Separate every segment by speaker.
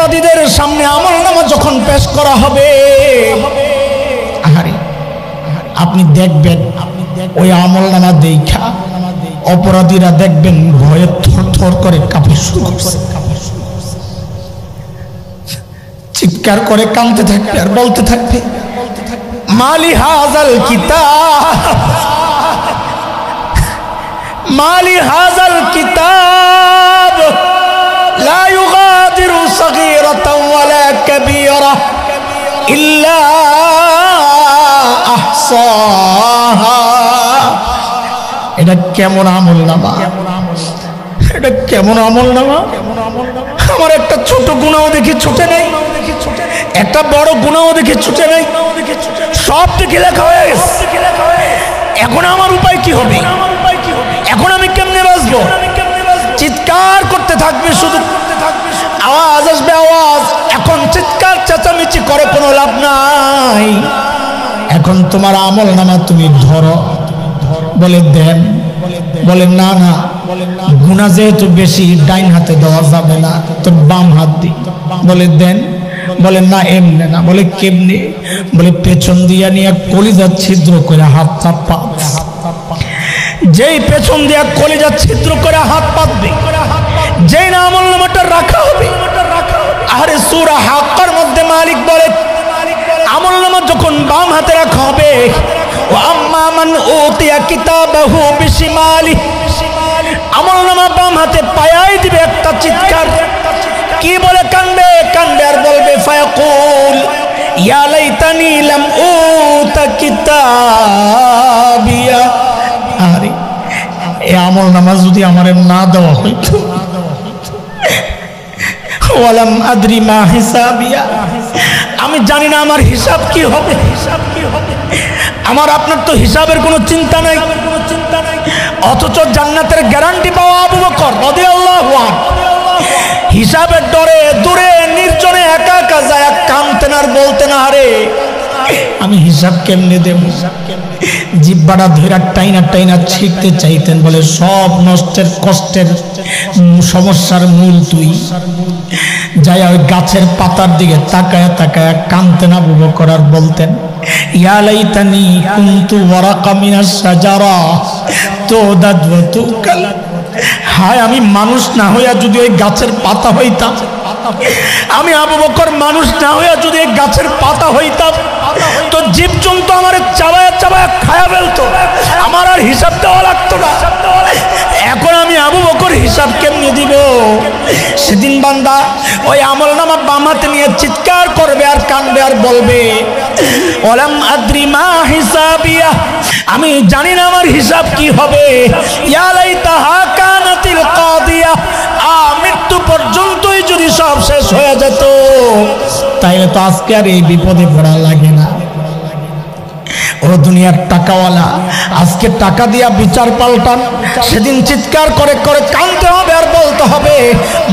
Speaker 1: অপরাধীদের সামনে আমলনামা যখন পেশ করা হবে, আরে আপনি দেখবেন ওই আমলনামা দেখা অপরাধীরা দেখবেন ভয়ে থরথর করে কাঁপতে শুরু করছে, চিৎকার করে কাঁদতে থাকবে আর বলতে থাকবে, মালি হাজাল কিতাব, মালি হাজাল কিতাব লা ইউগাদিরু সগীরাতাও ওয়ালা কাবীরা ইল্লা আহসাহা। এটা কেমন আমলনামা, এটা কেমন আমলনামা? আমার একটা ছোট গুনাহ দেখি ছুটে নেই, একটা বড় গুনাহ দেখি ছুটে নেই, সব দেখে লেখা হয়ে গেছে। এখন আমার উপায় কি হবে? এখন আমি কেমনে বাঁচবো? চিৎকার করতে থাকবে, শুধু আওয়াজ আসবে আওয়াজ। এখন চিৎকার চেঁচামেচি করে কোনো লাভ নাই। এখন তোমার আমলনামা তুমি ধরো, বলে দেন, বলে না না গুনাহ যেহেতু বেশি ডাইন হাতে দেওয়া যাবে না, তো বাম হাত দি। বলে দেন, বলে না এমনি না। বলে কেমনি? বলে পেছন দিয়া নিয়ে কলিজা ছিদ্র করে হাত পা, যেই পেছন দিয়া কলিজা ছিদ্র করে হাত পাতবে, যেই না আমলনামাটা রাখা হবে। আরে সূরা হাক্কার মধ্যে মালিক বলে আমলনামা যখন বাম হাতে রাখা হবে, ওয়া আম্মা মান উতিয়া কিতাবাহু বিশিমালি, আমলনামা বাম হাতে পায়াই দিবে একটা চিৎকার। কি বলে কানবে? কানবে আর বলবে ফায়াকুল ইয়া লাইতানি লাম উতা কিতাবিয়া। আরে এই আমলনামা যদি আমারে না দেওয়া হইতো, ওয়ালাম আদরি মা হিসাবিয়া, আমি জানি না আমার হিসাব কি হবে। আমার আপনার তো হিসাবের কোনো চিন্তা নাই, অথচ জান্নাতের গ্যারান্টি পাওয়া আবু বকর রাদিয়াল্লাহু আনহু হিসাবের ডরে দূরে নির্জনে একা একা যায়, কাঁদতেন আর বলতেন আরে আমি হিসাব কেমনে দেব? জিহ্বাটা ধইরা টাইনা টাইনা ছিঁড়তে চাইতেন। বলে সব নষ্টের কষ্টের সমস্যার মূল তুই। যাই ওই গাছের পাতার দিকে তাকায়া তাকায়া কাঁদতেন আবু বকর আর বলতেন ইয়া লাইতানি কুনতু ওয়ারাকা মিনাশ শাজারা তুদাদ ওয়া তুকাল। হায় আমি মানুষ না হইয়া যদি ওই গাছের পাতা হইতাম, আমি আবু বকর মানুষ না হইয়া যদি এই গাছের পাতা হইতাম, তো জীবজন্তু আমার চাবায়া চাবায়া খায়া ফেলতো, আমার আর হিসাব দেওয়া লাগতো না। এখন আমি আবু বকর হিসাব কেমনে দিব? সেদিন বান্দা ওই আমলনামা বাম হাতে নিয়ে চিৎকার করবে আর কানবে আর বলবে ওয়ালাম আদরি মা হিসাবিয়া, আমি জানি না আমার হিসাব কি হবে। ইয়া লাইতাহা কানাতিল কাদিয়া, মৃত্যু পর্যন্তই যদি সব শেষ হয়ে যেত তাইলে তো আজকে আর এই বিপদে পড়া লাগে না। ও দুনিয়ার টাকাওয়ালা, আজকে টাকা দিয়া বিচার পাল্টান, সেদিন চিৎকার করে করে কাঁদতে হবে আর বলতে হবে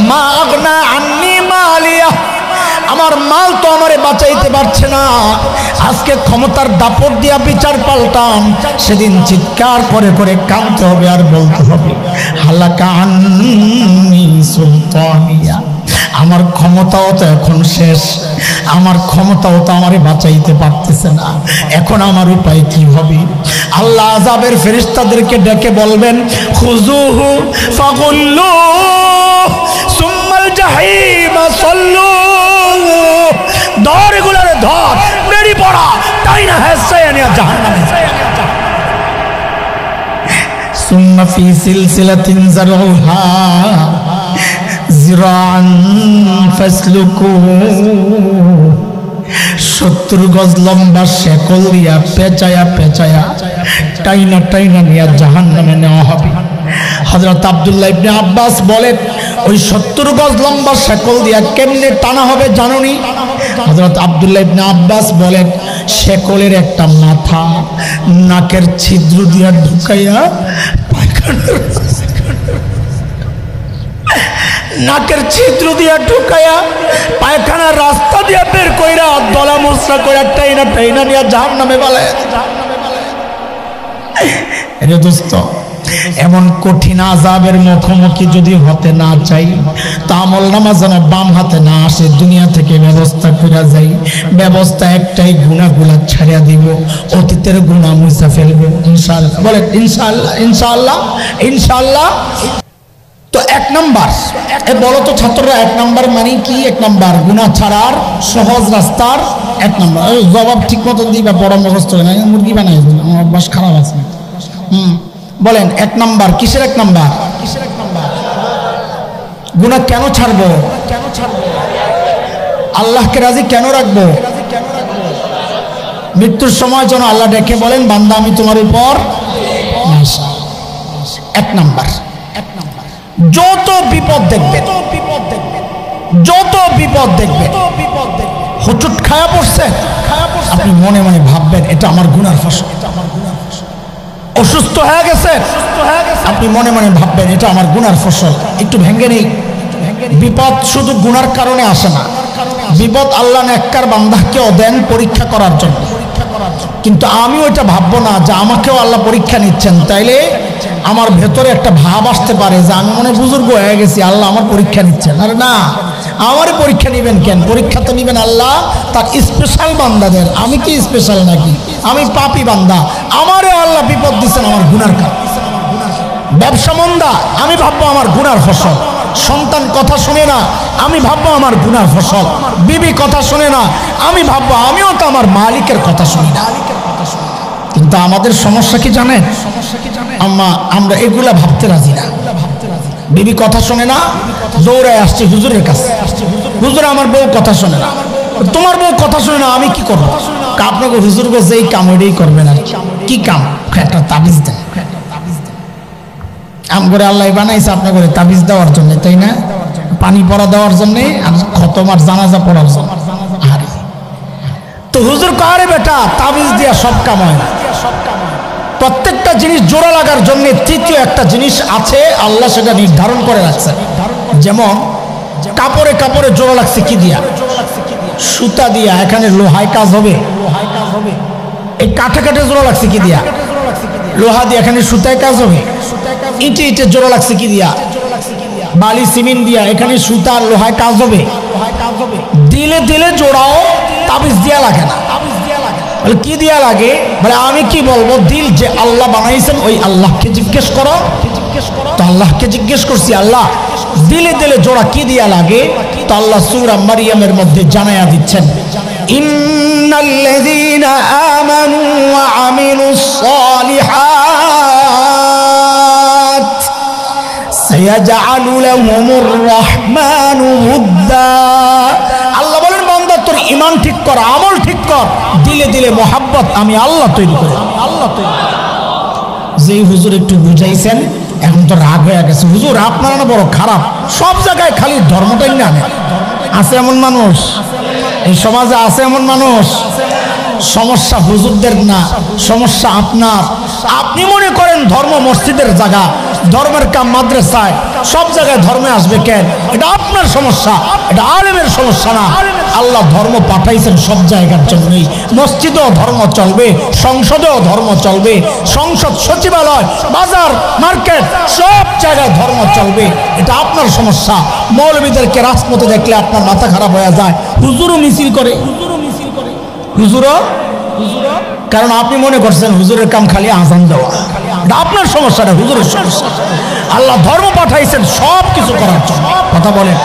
Speaker 1: মা আগনা আন্নি মালিয়া, আমার মাল তো আমারে বাঁচাইতে পারছে না। আজকে ক্ষমতার দাপট দিয়া বিচার পাল্টান, সেদিন চিৎকার করে করে কাঁদতে হবে আর বলতে হবে হালাকা আন্নি সুলতানিয়া, আমার ক্ষমতাও তো এখন শেষ, আমার ক্ষমতাও তো আমারে বাঁচাইতে পারতেছে না, এখন আমার উপায় কি হবে? আল্লাহ আযাবের ফেরেশতাদেরকে ডেকে বলবেন খুযুহু ফাগুল্লু সুম্মাল জাহিমা সাল্লু, ধর এগুলোরে ধর, মেরি পড়া তাই না হেসায়া নিয়া জাহান্নামে। সুম্মা ফি সিলসিলাতিন যারউহা জিরান ফাসলুকু, 70 গজ লম্বা শেকল দিয়া পেঁচায়া পেঁচায়া টাইনা টাইনা নিয়া জাহান্নামে নেওয়া হবে। হযরত আব্দুল্লাহ ইবনে আব্বাস বলেন ওই 70 গজ লম্বা শেকল দিয়া কেমনে টানা হবে জানোনি? হযরত আব্দুল্লাহ ইবনে আব্বাস বলেন শেকলের একটা মাথা নাকের ছিদ্র দিয়া ঢুকাইয়া নাকের ছিদ্র দিয়া ঢুকাইয়া পায়খানার রাস্তা দিয়া বের কইরা দলা মোসরা কইরা টাইনা টাইনা নিয়া জাহান্নামে বালায়। আরে দোস্ত এমন কঠিন আযাবের মুখোমুখি যদি হতে না চাই, তা আমল নামা যেন বাম হাতে না আসে, দুনিয়া থেকে ব্যবস্থা করে যাই। ব্যবস্থা একটাই, গুনাহগুলো ছাড়িয়ে দিব, অতীতের গুনাহ মুছে ফেলবো ইনশাআল্লাহ। বলেন ইনশাআল্লাহ, ইনশাআল্লাহ, ইনশাআল্লাহ। তো এক নাম্বার, বলো তো ছাত্ররা, এক নাম্বার মানে কি? এক নাম্বার গুনাহ ছাড়ার সহজ রাস্তার এক নাম্বার। জবাব ঠিক মতো দিবা, বড় মুখস্থ হয় না, মুরগি বানাই আমার অভ্যাস খারাপ আছে। বলেন এক নাম্বার কিসের? এক নাম্বার গুনাহ কেন ছাড়বো? আল্লাহকে রাজি কেন রাখবো? মৃত্যুর সময় যেন আল্লাহ ডেকে বলেন, বান্দা আমি তোমার উপর। এক নাম্বার। যত বিপদ দেখবেন, যত বিপদ দেখবেন, হুচুট খায়া পড়ছে, আপনি মনে মনে ভাববেন এটা আমার গুনার ফসল। অসুস্থ হয়ে গেছে, আপনি মনে মনে ভাববেন এটা আমার গুনার ফসল। একটু ভেঙে নেই, বিপদ শুধু গুনার কারণে আসে না। বিপদ আল্লাহ নেককার বান্দাকেও দেন পরীক্ষা করার জন্য। কিন্তু আমি ওইটা ভাববো না যে আমাকেও আল্লাহ পরীক্ষা নিচ্ছেন, তাইলে আমার ভেতরে একটা ভাব আসতে পারে যে আমি মনে বুজুর্গ হয়ে গেছি, আল্লাহ আমার পরীক্ষা নিচ্ছেন। আরে না, আমারই পরীক্ষা নেবেন কেন? পরীক্ষা তো নেবেন আল্লাহ তার স্পেশাল বান্দাদের। আমি কি স্পেশাল নাকি? আমি পাপী বান্দা, আমারও আল্লাহ বিপদ দিচ্ছেন আমার গুনার কারণে। ব্যবসা মন্দা, আমি ভাববো আমার গুনার ফসল। সন্তান কথা শুনে না, আমি ভাববো আমার গুনার ফসল। বিবি কথা শুনে না, আমি ভাববো আমিও তো আমার মালিকের কথা শুনি না। কিন্তু আমাদের সমস্যা কি জানেন? আমরা এগুলা ভাবতে রাজি না। বিবি কথা শোনে না, দৌড়ায় আসছে হুজুরের কাছে, হুজুর আমার বউ কথা শোনে না। তোমার বউ কথা শোনে না, আমি কি করবো? আপনাকে হুজুর গো যেই কাম ওইটাই করবেন। আর কি কাম? একটা তাবিজ দেন। আম করে আল্লাহ বানাইছে আপনার করে তাবিজ দেওয়ার জন্য, তাই না? পানি পড়া দেওয়ার জন্যে, আর খতম আর জানাজা পড়ার জন্য। তো হুজুর কারে বেটা, তাবিজ দিয়া সব কাম হয় না। প্রত্যেকটা জিনিস জোড়া লাগার জন্য তৃতীয় একটা জিনিস আছে, আল্লাহ সেটা নির্ধারণ করে রাখছে। যেমন কাপড়ে কাপড়ে জোড়া লাগছে কি দিয়া? সুতা দিয়া। এখানে লোহায় কাজ হবে, এই কাঠে কাঠে জোড়া লাগছে কি দিয়া? লোহা দিয়ে। এখানে সুতায় কাজ হবে। ইটে ইটে জোড়া লাগছে কি দিয়া? বালি সিমেন্ট দিয়া। এখানে সুতা আর লোহায় কাজ হবে। দিলে দিলে জোড়াও, তাবিজ দিয়া লাগে না। বলে কি দিয়া লাগে? বলে আমি কি বলবো, দিল যে আল্লাহ বানাইছেন ওই আল্লাহকে জিজ্ঞেস করো। তো আল্লাহকে জিজ্ঞেস করছি, আল্লাহ দিলে দিলে জোড়া কি দিয়া লাগে? তো আল্লাহ সূরা মারিয়ামের মধ্যে জানায়া দিচ্ছেন, ইন্নাল্লাযীনা আমানু ওয়া আমিলুস সালিহাত সায়াজআলু লাহুমুর রাহমানু উদ্দা। আল্লাহ বলেন, বান্দা তোর ঈমান ঠিক কর, আমল ঠিক কর, দিলে দিলে মোহাব্বত আমি আল্লাহ তৈরি করি। যেই হুজুর একটু বুঝাইছেন, এখন তো রাগ হয়ে গেছে। হুজুর আপনারা না বড় খারাপ, সব জায়গায় খালি ধর্মটাই না। আছে এমন মানুষ, এই সমাজে আছে এমন মানুষ। সমস্যা হুজুরদের না, সমস্যা আপনার। আপনি মনে করেন ধর্ম মসজিদের জায়গা, ধর্মের কাম মাদ্রাসায়, সব জায়গায় ধর্মে আসবে কেন? এটা আপনার সমস্যা, এটা আলেমের সমস্যা না। আল্লাহ ধর্ম পাঠাইছেন সব জায়গার জন্যই। মসজিদেও ধর্ম চলবে, সংসদেও ধর্ম চলবে, সংসদ সচিবালয়, বাজার, মার্কেট, সব জায়গায় ধর্ম চলবে। এটা আপনার সমস্যা। মৌলবীদেরকে রাজপথে দেখলে আপনার মাথা খারাপ হয়ে যায়। হুজুরও মিছিল করে, হুজুরও, কারণ আপনি মনে করছেন হুজুরের কাম খালি আজান দেওয়া। আপনার সমস্যাটা হুজুরের সমস্যা। আল্লাহ ধর্ম পাঠাইছেন সব কিছু করার জন্য। কথা বলেন,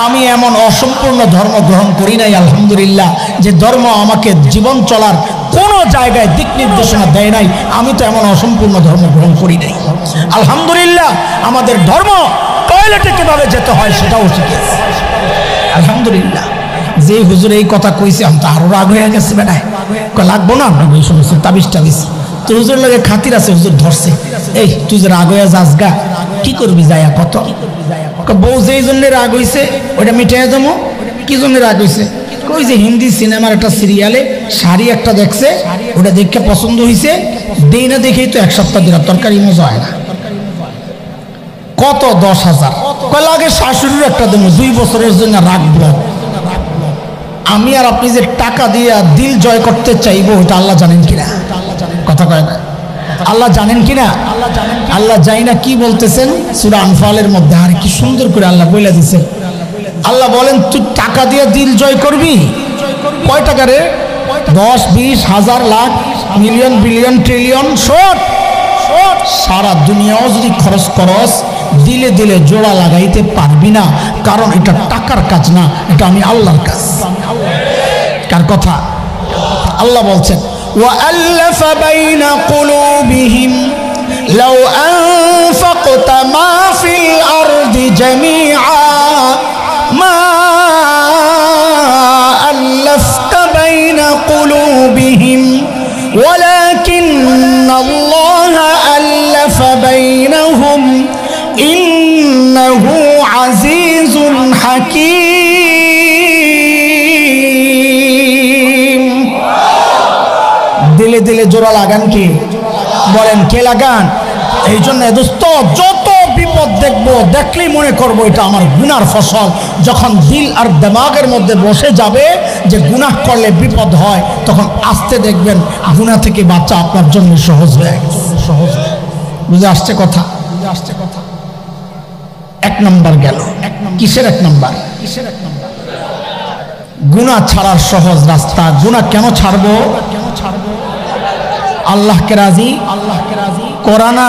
Speaker 1: আমি এমন অসম্পূর্ণ ধর্ম গ্রহণ করি নাই আলহামদুলিল্লাহ, যে ধর্ম আমাকে জীবন চলার কোনো জায়গায় দিক নির্দেশনা দেয় নাই। আমি তো এমন অসম্পূর্ণ ধর্ম গ্রহণ করি নাই আলহামদুলিল্লাহ। আমাদের ধর্ম টয়লেটে কিভাবে যেতে হয় সেটাও শিখেছে আলহামদুলিল্লাহ। যে হুজুর এই কথা কইছে, আমি তো আরো রাগ হয়ে গেছে। বেটায় লাগবো না আপনার ওই সমস্ত তাবিজ টাবিজ। তো হুজুর লাগে খাতির আছে, হুজুর ধরছে, এই তুই যে রাগ হয়ে যাস গা, কি করবি যায়া কত? বউ যেই জন্য রাগ হইছে ওইটা মিটাইয়া যাবো। কি জন্য রাগ হইছে? ওই যে হিন্দি সিনেমার একটা সিরিয়ালে শাড়ি একটা দেখছে, ওটা দেখে পছন্দ হয়েছে, দেই না দেখেই তো এক সপ্তাহ দিলাম, তরকারি মজা হয় না। কত 10,000 লাগে, শাশুড়ির একটা দেবো, 2 বছরের জন্য রাখবো। আমি আর আপনি যে টাকা দিয়ে দিল জয় করতে চাইবো, ওটা আল্লাহ জানেন কিনা? কথা কয় না, আল্লাহ জানেন কিনা? আল্লাহ যাই না কি বলতেছেন সূরা আনফালের মধ্যে, আর কি সুন্দর করে আল্লাহ বলে দিয়েছেন। আল্লাহ বলেন তুই টাকা দিয়ে দিল জয় করবি, কয় টাকা রে? 10, 20, 1000, লাখ, মিলিয়ন, বিলিয়ন, ট্রিলিয়ন, সারা দুনিয়াও যদি খরচ করস দিলে দিলে জোড়া লাগাইতে পারবি না, কারণ এটা টাকার কাজ না, এটা আমি আল্লাহর কাজ। কার কথা? আল্লাহ বলছেন وَأَلَّفَ بَيْنَ قُلُوبِهِمْ لَوْ أَنفَقْتَ مَا فِي الْأَرْضِ جَمِيعًا مَا أَلَّفْتَ بَيْنَ قُلُوبِهِمْ وَلَكِنَّ اللَّهَ أَلَّفَ بَيْنَهُمْ إِنَّهُ عَزِيزٌ حَكِيمٌ। দিলে দিলে জোড়া লাগান কি? বলেন কে লাগান? এই জন্য দোস্ত যত বিপদ দেখবো, দেখলেই মনে করবো এটা আমার গুনার ফসল। যখন দিল আর দিমাগের মধ্যে বসে যাবে যে গুনাহ করলে বিপদ হয়, তখন আস্তে দেখবেন গুনাহ থেকে বাঁচা আপনার জন্য সহজ হয়ে গেছে। সহজ বুঝে আসছে কথা? এক নাম্বার গেল। কিসের এক নাম্বার? গুনাহ ছাড়ার সহজ রাস্তা। গুনাহ কেন ছাড়বো? আল্লাহকে রাজি করানা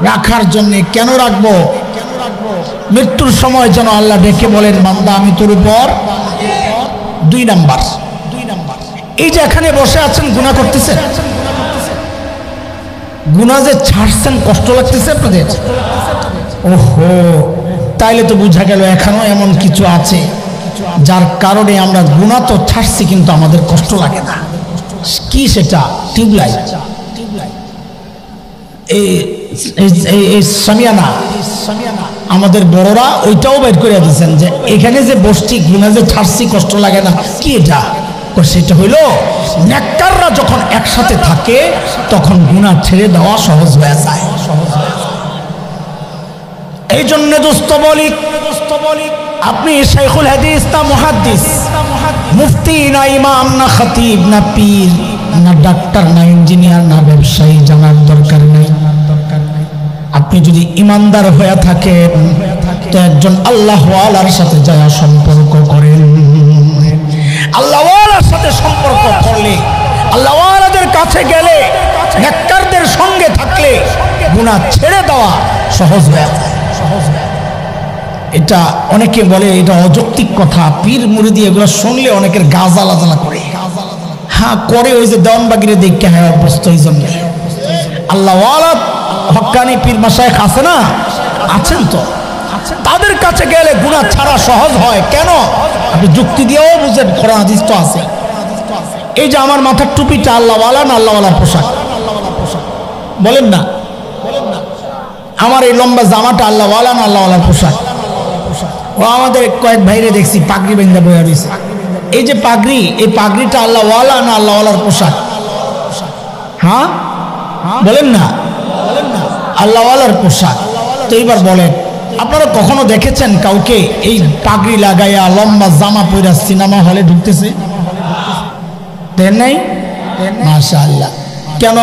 Speaker 1: রাখার জন্য। কেন রাখবো? মৃত্যুর সময় যেন আল্লাহ ডেকে বলেন বান্দা আমি তোর উপর। 2 নাম্বার, এই যে এখানে বসে আছেন গুনাহ করতেছেন, গুনাহ যে ছাড়ছেন কষ্ট লাগতেছে আপনাদের? ওহো, তাইলে তো বোঝা গেল এখনো এমন কিছু আছে যার কারণে আমরা গুনাহ তো ছাড়ছি কিন্তু আমাদের কষ্ট লাগে না। কি সেটা? টিউবলাইট, এই সামিয়ানা আমাদের বড়রা ওইটাও বের করে দিয়েছেন যে এখানে যে বসছি গুনাহ যে ছাড়ছি কষ্ট লাগে না। কি এটা? সেটা হইল নেককাররা যখন একসাথে থাকে তখন গুনাহ ছেড়ে দেওয়া সহজ হয়ে যায়। এই জন্য দোস্ত বলি, আপনি শাইখুল হাদিস না মুহাদ্দিস, মুফতি না ইমাম না খতিব না পীর না ডাক্তার না ইঞ্জিনিয়ার না ব্যবসায়ী জানার দরকার নেই। আপনি যদি ইমানদার হয়ে থাকেন তো একজন আল্লাহওয়ালার সাথে যায়া সম্পর্ক করেন। আল্লাহওয়ালার সাথে সম্পর্ক করলে, আল্লাহওয়ালাদের কাছে গেলে, নেককারদের সঙ্গে থাকলে গুনাহ ছেড়ে দেওয়া সহজ হয়ে যায়। এটা অনেকে বলে এটা অযৌক্তিক কথা, পীর মুরিদি এগুলো শুনলে অনেকের গা জ্বালা জ্বালা করে। হ্যাঁ করে, ওই যে দেওয়ানবাগিরে দেখে হ্যাঁ অভ্যস্ত। এই জন্য আল্লাহওয়ালা হক্কানি পীর মাশায়েখ আছে না, আছেন তো, তাদের কাছে গেলে গুনাহ ছাড়া সহজ হয়। কেন? আপনি যুক্তি দিয়েও বুঝেন, কোরআন হাদিস তো আছে। এই যে আমার মাথার টুপিটা আল্লাহওয়ালা না আল্লাহওয়ালার পোশাক? বলেন না। আমার এই লম্বা জামাটা আল্লাহওয়ালা না আল্লাহওয়ালার পোশাক? ও আমাদের কয়েক ভাইরে দেখছি পাগড়ি বেঁধে বইয়া রয়েছে। এই যে পাগড়ি, এই পাগড়িটা আল্লাহওয়ালা না আল্লাহওয়ালার পোশাক? হ্যাঁ বলেন না, আল্লাহওয়ালার পোশাক। তো এইবার বলেন, আপনারা কখনো দেখেছেন কাউকে এই পাগড়ি লাগাইয়া লম্বা জামা পরে সিনেমা হলে ঢুকতেছে? দেন নাই? মাশাআল্লাহ। কেন?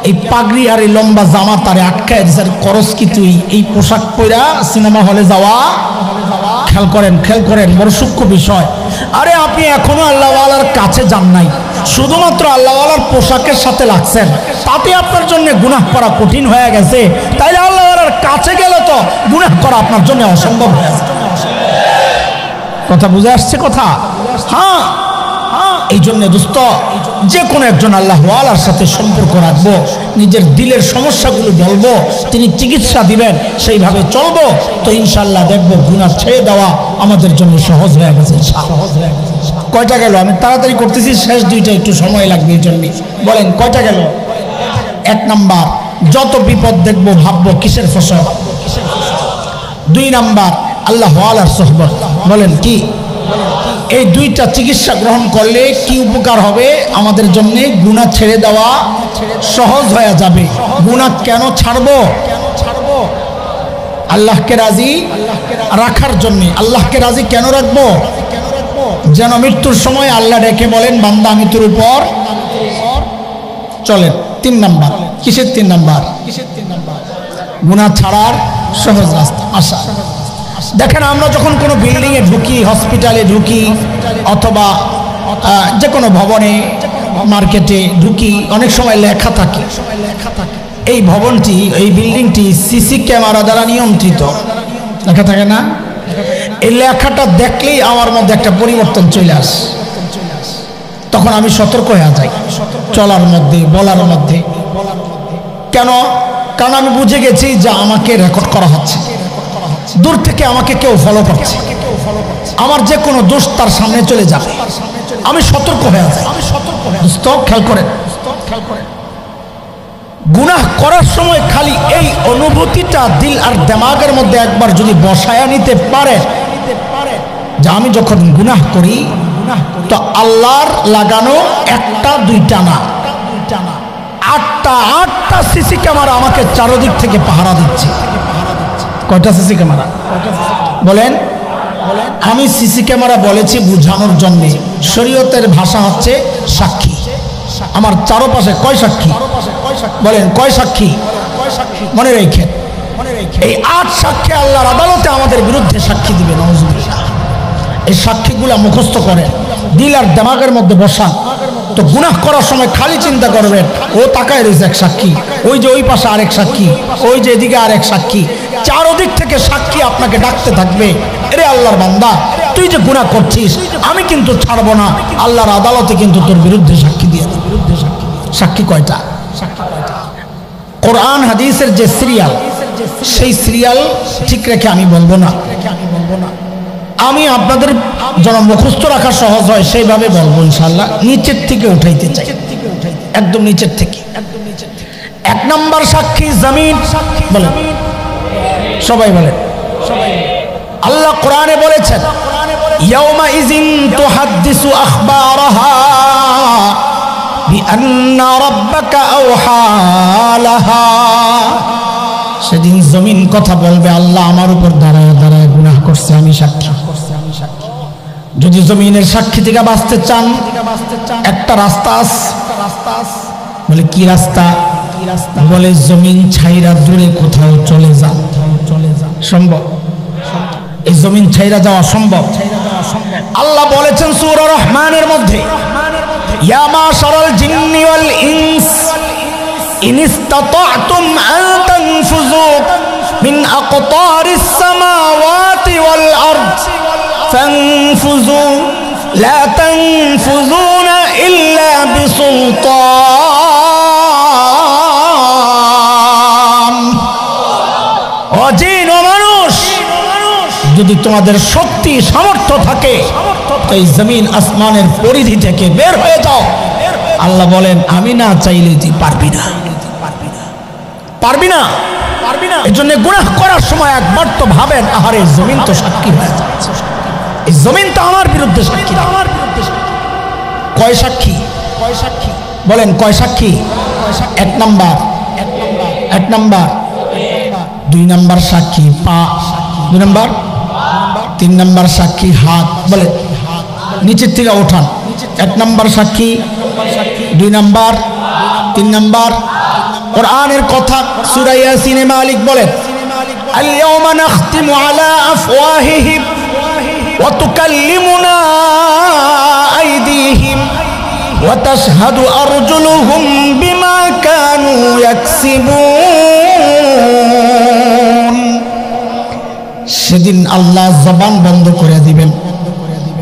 Speaker 1: এই পাগড়ি আর এই লম্বা জামা তারে আটকায় দিছে। করস কি তুই এই পোশাক পরা সিনেমা হলে যাওয়া? খেয়াল করেন, বড় সূক্ষ্ম বিষয়। আরে আপনি এখনো আল্লাহওয়ালার কাছে যান নাই, শুধুমাত্র আল্লাহওয়ালার পোশাকের সাথে লাগছেন, তাতে আপনার জন্য গুনাহ করা কঠিন হয়ে গেছে। তাইলে আল্লাহওয়ালার কাছে গেলে তো গুনাহ করা আপনার জন্য অসম্ভব হয়ে যাবে। কথা বুঝে আসছে কথা? হ্যাঁ, এই জন্য দোস্ত যে কোনো একজন আল্লাহওয়ালার সাথে সম্পর্ক রাখবো, নিজের দিলের সমস্যাগুলো বলবো, তিনি চিকিৎসা দিবেন, সেইভাবে চলবো, তো ইনশাল্লাহ দেখবো গুনাহ ছেড়ে দেওয়া আমাদের জন্য সহজ হয়ে গেছে। কয়টা গেল? আমি তাড়াতাড়ি করতেছি, শেষ দুইটা একটু সময় লাগবে এই জন্য। বলেন কয়টা গেল? 1 নাম্বার, যত বিপদ দেখবো ভাববো কিসের ফসল। 2 নাম্বার, আল্লাহওয়ালার সোহবত। বলেন কি? এই দুইটা চিকিৎসা গ্রহণ করলে কি উপকার হবে আমাদের জন্য? গুনাহ ছেড়ে দেওয়া সহজ হয়ে যাবে। গুনাহ কেন ছাড়বো? আল্লাহকে রাজি রাখার জন্য। আল্লাহকে রাজি কেন রাখবো? যেন মৃত্যুর সময় আল্লাহ ডেকে বলেন বান্দা আমি তোর উপর। চলেন 3 নাম্বার, কিসের 3 নাম্বার? গুনাহ ছাড়ার সহজ রাস্তা আশা। দেখেন আমরা যখন কোনো বিল্ডিংয়ে ঢুকি, হসপিটালে ঢুকি, অথবা যে কোনো ভবনে, মার্কেটে ঢুকি, অনেক সময় লেখা থাকে এই ভবনটি, এই বিল্ডিংটি সিসি ক্যামেরা দ্বারা নিয়ন্ত্রিত, লেখা থাকে না? এই লেখাটা দেখলেই আমার মধ্যে একটা পরিবর্তন চলে আসে। তখন আমি সতর্ক হয়ে যাই চলার মধ্যে, বলার মধ্যে। কেন? কারণ আমি বুঝে গেছি যে আমাকে রেকর্ড করা হচ্ছে, দূর থেকে আমাকে কেউ ফলো করছে, আমার যে কোনো দোষ তার সামনে চলে যাবে। আমি সতর্ক হয়ে যাই। খেয়াল করেন, গুনাহ করার সময় খালি এই অনুভূতিটা দিল আর দিমাগের মধ্যে একবার যদি বসায়া নিতে পারে যে আমি যখন গুনাহ করি তো আল্লাহর লাগানো একটা দুইটা না, আটটা সিসি ক্যামেরা আমাকে চারদিক থেকে পাহারা দিচ্ছে। কয়টা সিসি ক্যামেরা বলেন? আমি সিসি ক্যামেরা বলেছি বুঝানোর জন্য, শরীয়তের ভাষা হচ্ছে সাক্ষী। আমার চারপাশে কয় সাক্ষী বলেন? কয় সাক্ষী? মনে রেখেন, এই 8 সাক্ষী আল্লাহর আদালতে আমাদের বিরুদ্ধে সাক্ষী দিবে। নাউজুবিল্লাহ। এই সাক্ষীগুলা মুখস্থ করেন, দিল আর দিমাগের মধ্যে বসান। তো গুনাহ করার সময় খালি চিন্তা করবেন ও তাকায় রয়েছে এক সাক্ষী, ওই যে ওই পাশে আরেক সাক্ষী, ওই যে এদিকে আরেক সাক্ষী, চারদিক থেকে সাক্ষী আপনাকে ডাকতে থাকবে, এরে আল্লাহর বান্দা তুই যে গুনাহ করছিস আমি কিন্তু ছাড়বো না, আল্লাহর আদালতে কিন্তু তোর বিরুদ্ধে সাক্ষী দিয়ে দেব। সাক্ষী কয়টা? কোরআন হাদিসের যে সিরিয়াল, সেই সিরিয়াল ঠিক রেখে আমি বলবো না, আমি আপনাদের যেন মুখস্থ রাখা সহজ হয় সেইভাবে বলবো ইনশাআল্লাহ। নিচের থেকে উঠাইতে চাই, একদম নিচের থেকে। 1 নম্বর সাক্ষী জমিন। বলেন সবাই, বলেন। আল্লাহ কোরআনে বলেছেন ইয়াউমা ইযিন তুহাদ্দিসু আখবারাহা বিআন্না রাব্বাকা আওহা লাহা। সেদিন জমিন কথা বলবে আল্লাহ আমার উপর দাঁড়ায় দাঁড়ায় গুনাহ করছে, আমি সাক্ষী। যদি জমিনের সাক্ষী থেকে বাঁচতে চান একটা রাস্তা আছে। বলে কি রাস্তা? বলে জমিন ছাইরা দূরে কোথাও চলে যান। সম্ভব? এই জমিন ছাইরা যাওয়া সম্ভব? আল্লাহ বলেছেন সূরা রহমানের মধ্যে ইয়া মাশারাল জিন্নি ওয়াল ইনস ইন ইসতাতা'তুম আন তানফুযু মিন আকতারিস সামাওয়াতি ওয়াল আরদ ফানফুযু লা তানফুযুনা ইল্লা বিসুলতান। ও জিন ও মানুষ, যদি তোমাদের শক্তি সামর্থ্য থাকে তো এই জমিন আসমানের পরিধি থেকে বের হয়ে যাও। আল্লাহ বলেন আমি না চাইলে তুই পারবি না, পারবি না, পারবি না। এই জন্য গুনাহ করার সময় একবার তো ভাবেন আহারে জমিন তো সাক্ষী হয়ে যাচ্ছে, এই জমিন তো আমার বিরুদ্ধে সাক্ষী। কয় সাক্ষী? কয় সাক্ষী বলেন? কয় সাক্ষী? 1 নাম্বার, 1 নাম্বার। 2 নাম্বার সাক্ষী পা, 2 নাম্বার। 3 নাম্বার সাক্ষী হাত। বলে নিচের থেকে ওঠান। 1 নাম্বার সাক্ষী, 2 নাম্বার, 3 নাম্বার। কোরআনের কথা সূরা ইয়াসিনে মালিক বলেন আল ইয়াওমা নাখতিমু আলা আফওয়াহিহিম ওয়া তুকাল্লিমুনা আইদিহিম ওয়া তাশহাদু আরজুলুহুম বিমা কানু ইয়াকসিবুন। সেদিন আল্লাহ জবান বন্ধ করে দিবেন,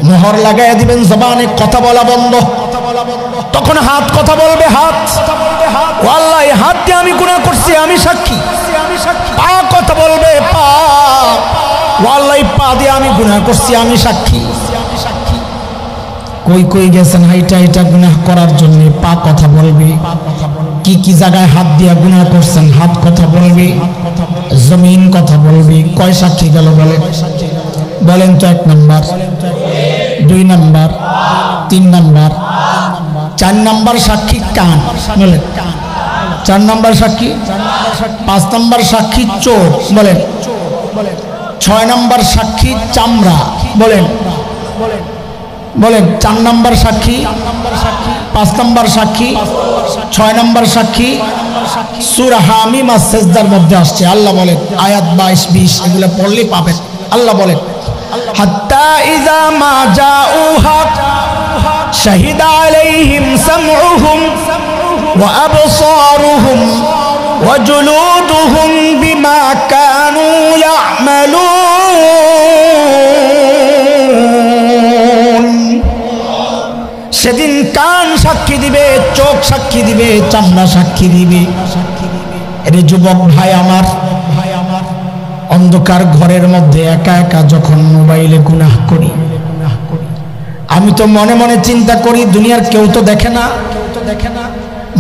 Speaker 1: মোহর লাগাইয়া দিবেন, জবানে কথা বলা বন্ধ। তখন হাত কথা বলবে, হাত ও আল্লাহ এই হাত দিয়ে আমি গুনাহ করছি, আমি সাক্ষী। পা কথা বলবে, পা ও আল্লাহ এই পা দিয়ে আমি গুনাহ করছি, আমি সাক্ষী। কই কই গেছেন হাইটা হাইটা গুনাহ করার জন্য, পা কথা বলবে। কি কি জায়গায় হাত দিয়া গুনাহ করছেন, হাত কথা বলবে, জমিন কথা বলবে। কয় সাক্ষী গেল বলেন? বলেন তো 1 নাম্বার, 2 নাম্বার, 3 নাম্বার। 4 নাম্বার সাক্ষী কান। বলেন 4 নাম্বার সাক্ষী। 5 নাম্বার সাক্ষী চোখ। বলেন 6 নাম্বার সাক্ষী চামড়া। বলেন বলেন 4 নাম্বার সাক্ষী, 5 নাম্বার সাক্ষী, 6 নাম্বার সাক্ষী, সূরা হামিম আর সিজদার মধ্যে আসছে। আল্লাহ বলেন আয়াত 22-20 এগুলো পড়লে পাবেন। আল্লাহ বলেন হাত্তা ইযা মা জাউহা শাহিদা আলাইহিম সামউহুম ওয়া আবসারুহুম ওয়া জুলুদুহুম বিমা কানু ইয়ামালুন। সেদিন কান সাক্ষী দিবে, চোখ সাক্ষী দিবে, চামড়া সাক্ষী দিবে। এর যুবক ভাই আমার, অন্ধকার ঘরের মধ্যে একা একা যখন মোবাইলে গুনাহ করি, আমি তো মনে মনে চিন্তা করি দুনিয়ার কেউ তো দেখে না,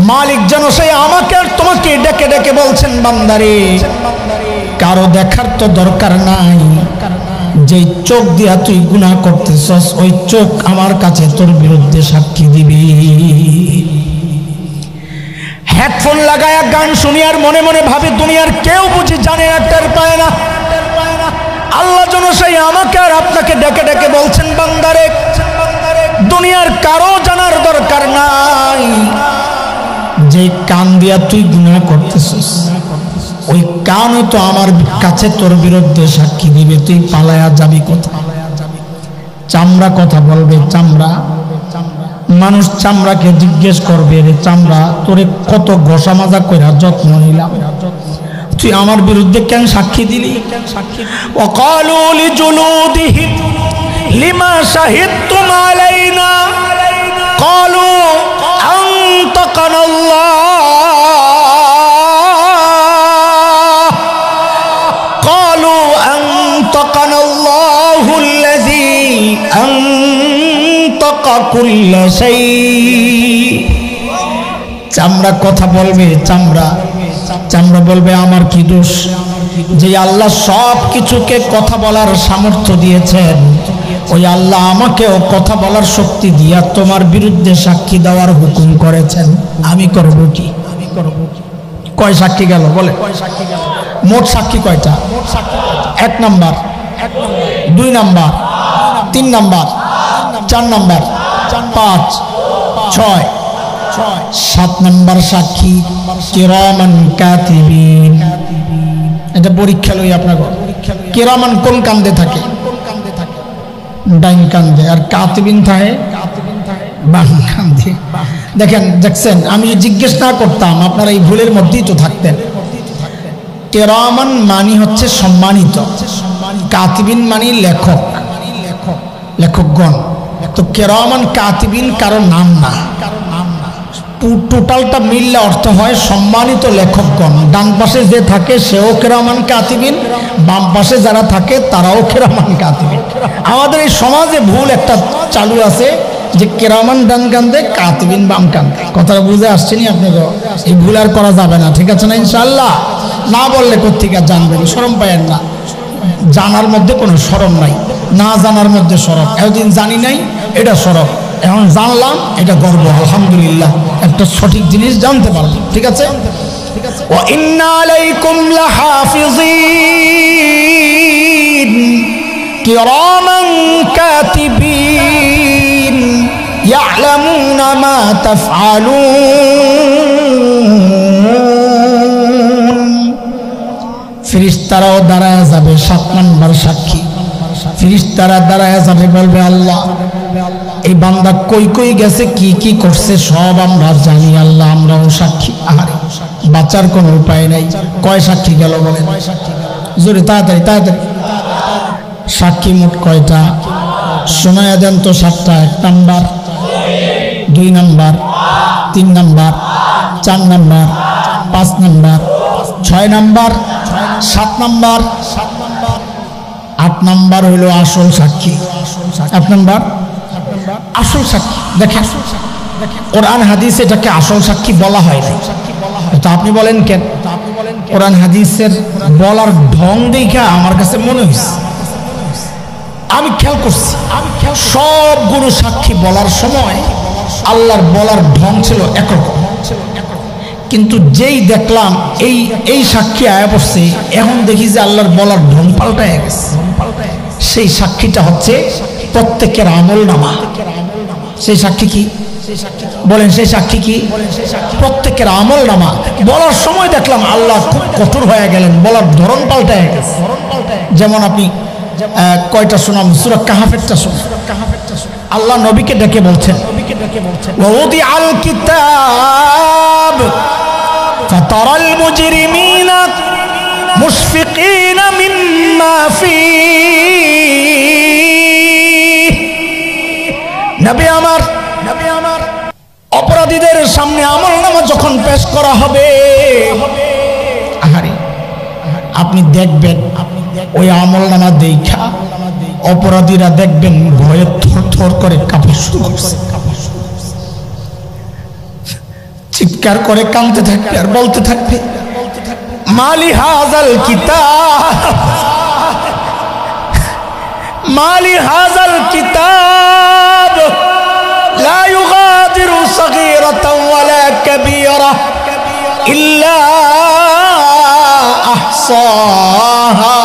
Speaker 1: মালিক যেন সেই আমাকে আর তোমাকে ডেকে ডেকে বলছেন বান্দারে কারো দেখার তো দরকার নাই, যে চোখ দিয়া তুই গুনাহ করতেছস ওই চোখ আমার কাছে তোর বিরুদ্ধে সাক্ষী দিবি। হেডফোন লাগায়া গান শুনি আর মনে মনে ভাবি দুনিয়ার কেউ বুঝি জানে না, টের পায় না। আল্লাহ যেন সেই আমাকে আর আপনাকে ডেকে ডেকে বলছেন বান্দারে দুনিয়ার কারো জানার দরকার নাই, যে কান দিয়া তুই গুনাহ করতেছস ওই কানও তো আমার কাছে তোর বিরুদ্ধে সাক্ষী দিবে। তুই পালায়া যাবি কোথায়? চামড়া কথা বলবে, চামড়া মানুষ চামড়াকে জিজ্ঞেস করবে রে চামড়া তোরে কত ঘষা মাজা কইরা যত্ন নিলাম, তুই আমার বিরুদ্ধে কেন সাক্ষী দিলি? ওয়াকালু লিজুলুদিহিম লিমা শাহিদতুম আলাইনা ক্বালু আনতাকানাল্লাহ ক্বালু আনতাকানাল্লাহুল্লাযী আনতাকা কুল্লা শাই। চামড়া কথা বলবে, চামড়া বলবে আমার কি দোষ যে আল্লাহ সব কিছুকে কথা বলার সামর্থ্য দিয়েছেন, ওই আল্লাহ আমাকেও কথা বলার শক্তি দিয়া তোমার বিরুদ্ধে সাক্ষী দেওয়ার হুকুম করেছেন, আমি করব কি? কয় সাক্ষী গেল বলে? মোট সাক্ষী কয়টা? 1 number, 2 number, 3 number, 4 number, 5, 6, 7 number সাক্ষী কিরামান কাতিবিন। এটা পরীক্ষা লই আপনাকে। কিরামান কোন কান্দে থাকে? ডাইন কান্দে। আর কাতিবিন থাকে বাম কান্দে। দেখছেন আমি জিজ্ঞেস না করতাম আপনারা এই ভুলের মধ্যেই তো থাকতেন। কিরামান মানি হচ্ছে সম্মানিত, কাতিবিন মানি লেখক, লেখকগণ। তো কিরামান কাতিবিন কারো নাম না, টোটালটা মিললে অর্থ হয় সম্মানিত লেখকগণ। ডান পাশে যে থাকে সেও কিরামান কাতিবিন, বাম পাশে যারা থাকে তারাও কিরামান কাতিবিন। আমাদের এই সমাজে ভুল একটা চালু আছে যে কিরামান ডান কান্দে, কাতিবিন বাম কান্দে। কথাটা বুঝে আসছেনি আপনাকে? এই ভুল আর করা যাবে না, ঠিক আছে না ইনশাআল্লাহ? না বললে কোত্থেকে জানবেন? শরম পায়েন না, জানার মধ্যে কোনো শরম নাই, না জানার মধ্যে শরম। এতদিন জানি নাই এটা শরম, এখন জানলাম এটা গর্ব। আলহামদুলিল্লাহ একটা সঠিক জিনিস জানতে পারলাম, ঠিক আছে? ওয়া ইন্না আলাইকুম লাহাফিজিন কিরামান কাতিবিন ইয়ালামুনা মা তাফআলুন। ফেরেশতারাও দাঁড়ায় যাবে, 7 নাম্বার সাক্ষী। ফেরেশতারা দাঁড়ায় যাবে, বলবে আল্লাহ এই বান্দা কই কই গেছে, কি কি করছে সব আমরা জানি আল্লাহ, আমরাও সাক্ষী। আরে বাঁচার কোনো উপায় নাই। কয় সাক্ষী গেল বলেন? জোরে তাড়াতাড়ি তাড়াতাড়ি। সাক্ষী মোট কয়টা? শোনায়া দেন তো 7টা। 1 number, 2 number, 3 number, 4 number, 5 number, 6 number, 7 number, 8 number হইল আসল সাক্ষী। 8 নাম্বার আসল সাক্ষী। দেখেন কোরআন হাদিস এটাকে আসল সাক্ষী বলা হয় না, তো আপনি বলেন কেন? কোরআন হাদিসের বলার ঢং দেখে আমার কাছে মনে হয়েছে, আমি খেয়াল করছি সবগুলো সাক্ষী বলার সময় আল্লাহর বলার ঢং ছিল একরকম, কিন্তু যেই দেখলাম এই সাক্ষী আয়া পড়ছে, এখন দেখি যে আল্লাহর বলার ঢং পাল্টায় গেছে। সেই সাক্ষীটা হচ্ছে প্রত্যেকের আমল নামা। সেই সাক্ষী কি? বলেন সেই সাক্ষী কি? প্রত্যেকের আমল নামা বলার সময় দেখলাম আল্লাহ খুব কঠোর হয়ে গেলেন, বলার ধরন পাল্টায় গেছে। যেমন আপনি কয়টা শোনাম, সূরা কাহাফেরটা শোনাম। আল্লাহ নবীকে ডেকে বলছেন, ওয়াউদিআল কিতাব ফাতারাল মুজরিমিনা মুশফিকিনা মিম্মা ফীহ। নবী আমার অপরাধীদের সামনে আমলনামা যখন পেশ করা হবে, আহারে আপনি দেখবেন ওই আমলনামা দেখা অপরাধীরা দেখবেন ভয়ে থরথর করে কাঁপা শুরু করছে, চিৎকার করে কাঁদতে থাকবে আর বলতে থাকবে, মালি হাযাল কিতাব, মালি হাযাল কিতাব লা ইউগাদিরু সগীরাতান ওয়ালা কাবীরা ইল্লা আহসাহা।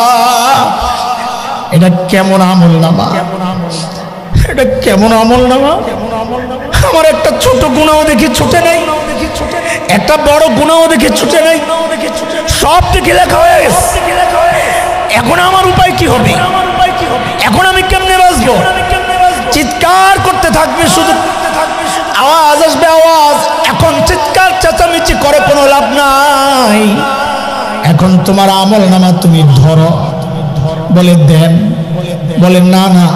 Speaker 1: এটা কেমন আমলনামা, এটা কেমন আমলনামা? আমার একটা ছোট গুনাহ দেখি ছুটে নাই, একটা বড় গুনাহ দেখি ছুটে নাই, সব দেখে লেখা হয়ে গেছে। এখন আমার উপায় কি হবে? এখন আমি কেমনে বাঁচবো? চিৎকার করতে থাকবে, শুধু আওয়াজ আসবে আওয়াজ। এখন চিৎকার চেঁচামেচি করে কোনো লাভ নাই। এখন তোমার আমলনামা তুমি ধরো, বলে দেন, বলে না না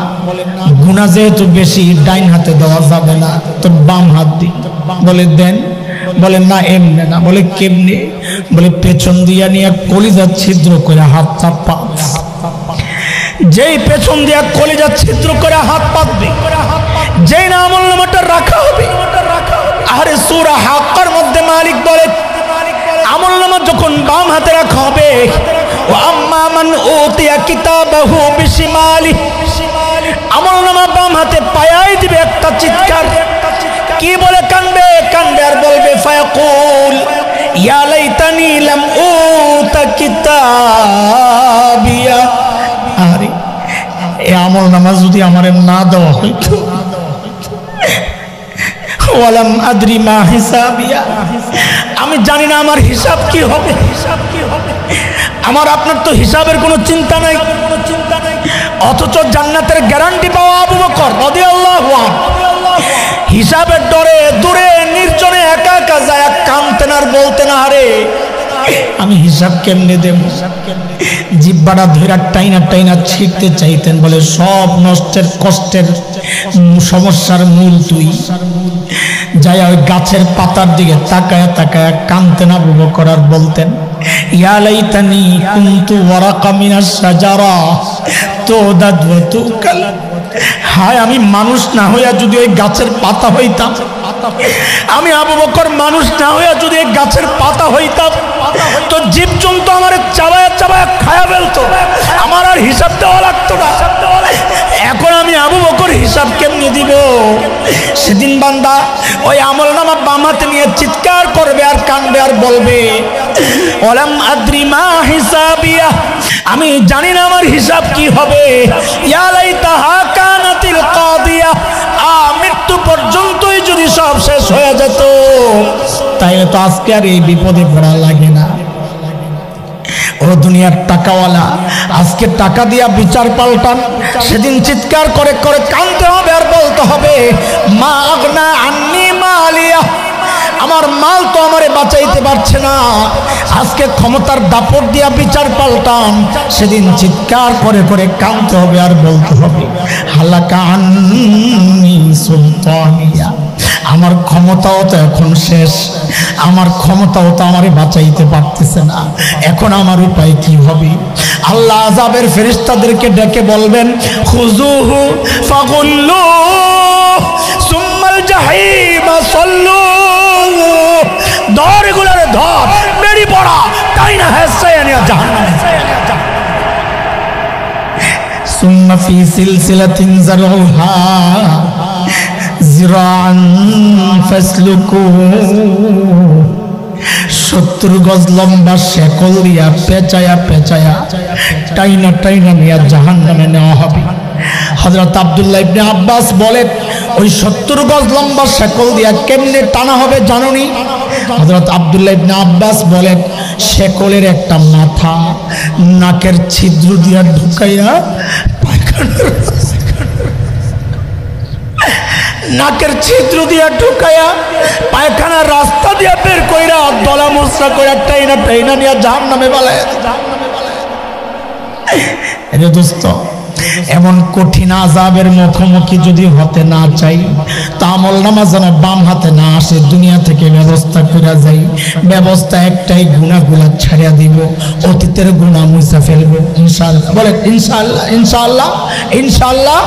Speaker 1: গুনাহ যেহেতু বেশি ডাইন হাতে দেওয়া যাবে না, তোর বাম হাত দি। বলে দেন, বলে না এমনি না। বলে কেমনি? বলে পেছন দিয়া নিয়ে কলিজা ছিদ্র করে হাত চাপা। যেই পেছন দিয়া কলিজা ছিদ্র করে হাত পাতবে, যেই না আমলনামাটা রাখা হবে। আরে সূরা হাক্কার মধ্যে মালিক বলে আমলনামা যখন বাম হাতে রাখা হবে, ওয়া আম্মা মান উতিয়া কিতাবাহু বিশিমালি, আমলনামা বাম হাতে পায়াই দিবে একটা চিৎকার। কি বলে কানবে? কানবে আর বলবে ফায়াকুল ইয়া লাইতানি লাম উতা কিতাবিয়া। আরে এই আমলনামা যদি আমারে না দেওয়া হইতো, ওয়ালাম আদরি মা হিসাবিয়া, আমি জানি না আমার হিসাব কি হবে। আমার আপনার তো হিসাবের কোনো চিন্তা নাই, অথচ জান্নাতের গ্যারান্টি পাওয়া আবু বকর রাদিয়াল্লাহু আনহু হিসাবের ডরে দূরে নির্জনে একা একা যায় কাঁদতেন আর বলতেন, আরে আমি হিসাব কেমনে দেব? জিহ্বাটা ধইরা টাইনা টাইনা ছিঁড়তে চাইতেন। বলে সব নষ্টের কষ্টের সমস্যার মূল তুই। যাই ওই গাছের পাতার দিকে তাকায়া তাকায়া কাঁদতেন আবু বকর আর বলতেন, ইয়া লাইতানি কুনতু ওয়ারাকা মিনাশ শাজারা তুদাদ ওয়া তুকাল। হায় আমি মানুষ না হইয়া যদি ওই গাছের পাতা হইতাম, আমি আবু বকর মানুষ না হইয়া যদি এই গাছের পাতা হইতাম, তো জীবজন্তু আমার চাবায়া চাবায়া খায়া ফেলতো, আমার আর হিসাব দেওয়া লাগতো না। এখন আমি আবু বকর হিসাব কেমনি দিব? সেদিন বান্দা ওই আমলনামা বাম হাতে নিয়ে চিৎকার করবে আর কানবে আর বলবে, ওয়ালাম আদরি মা হিসাবিয়া, আমি জানি না আমার হিসাব কি হবে। ইয়া লাইতাহা কানাতিল কাদিয়া, মৃত্যু পর্যন্তই যদি সব শেষ হয়ে যেত, তাইলে তো আজকে আর এই বিপদে পড়া লাগে না। ও দুনিয়ার টাকাওয়ালা, আজকে টাকা দিয়া বিচার পাল্টান, সেদিন চিৎকার করে করে কাঁদতে হবে আর বলতে হবে, মা আগনা আন্নি মালিয়া, আমার মাল তো আমারে বাঁচাইতে পারছে না। আজকে ক্ষমতার দাপট দিয়া বিচার পাল্টান, সেদিন চিৎকার করে করে কাঁদতে হবে আর বলতে হবে, হালাকা আন্নি সুলতানিয়া, আমার ক্ষমতাও তো এখন শেষ, আমার ক্ষমতাও তো আমারে বাঁচাইতে পারতেছে না, এখন আমার উপায় কি হবে? আল্লাহ আযাবের ফেরেশতাদেরকে ডেকে বলবেন, খুযুহু ফাগুল্লু সুম্মাল জাহিমা সাল্লু, ধর এগুলারে ধর, মেরি পড়া তাই না হেসায়া নিয়া জাহান্নামে। সুম্মা ফি সিলসিলাতিন যারউহা জিরাআন ফাসলুকুহু, 70 গজ লম্বা শেকল দিয়া পেঁচায়া পেঁচায়া টাইনা টাইনা নিয়ে জাহান্নামে নেওয়া হবে। হযরত আব্দুল্লাহ ইবনে আব্বাস বলেন, ওই 70 গজ লম্বা শেকল দিয়া কেমনে টানা হবে জানোনি? হযরত আব্দুল্লাহ ইবনে আব্বাস বলেন, শেকলের একটা মাথা নাকের ছিদ্র দিয়া ঢুকাইয়া নাকের ছিদ্র দিয়া ঢুকাইয়া পায়খানার রাস্তা দিয়া বের কইরা দলা মোসরা কইরা টাইনা নিয়া জাহান্নামে বালায়। আরে দোস্ত, এমন কঠিন আযাবের মুখোমুখি যদি হতে না চাই, তা আমল নামা যেন বাম হাতে না আসে, দুনিয়া থেকে ব্যবস্থা করে যাই। ব্যবস্থা একটাই, গুনাহগুলো ছাড়িয়া দিব, অতীতের গুনাহ মুছে ফেলবো ইনশাআল্লাহ। বলেন ইনশাআল্লাহ, ইনশাআল্লাহ, ইনশাআল্লাহ।